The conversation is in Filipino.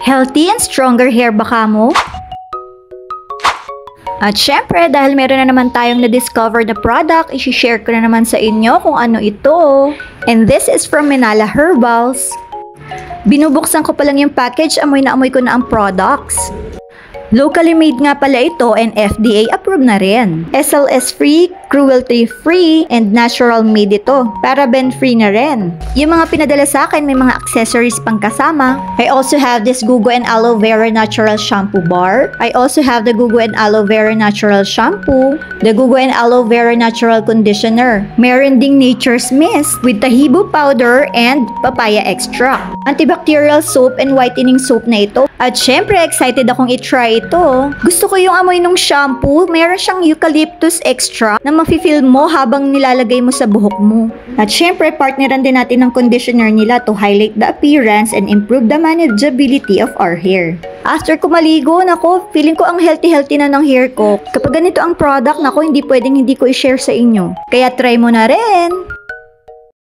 Healthy and stronger hair baka mo? At syempre, dahil meron na naman tayong na-discover na product, isi-share ko na naman sa inyo kung ano ito. And this is from Menala Herbals. Binubuksan ko pa lang yung package, amoy na amoy ko na ang products. Locally made nga pala ito and FDA approved na rin. SLS free, cruelty free, and natural made ito. Paraben free na rin. Yung mga pinadala sa akin may mga accessories pang kasama. I also have this Gugo and Aloe Vera Natural Shampoo Bar. I also have the Gugo and Aloe Vera Natural Shampoo, the Gugo and Aloe Vera Natural Conditioner. Meron ding Nature's Mist with Tahibo Powder and Papaya Extract. Antibacterial soap and whitening soap na ito. At syempre, excited akong i-try ito. Gusto ko yung amoy ng shampoo. Meron siyang eucalyptus extract na mafe-feel mo habang nilalagay mo sa buhok mo. At syempre, partneran din natin ng conditioner nila to highlight the appearance and improve the manageability of our hair. After ko maligo, nako, feeling ko ang healthy-healthy na ng hair ko. Kapag ganito ang product, nako, hindi pwedeng hindi ko i-share sa inyo. Kaya try mo na rin!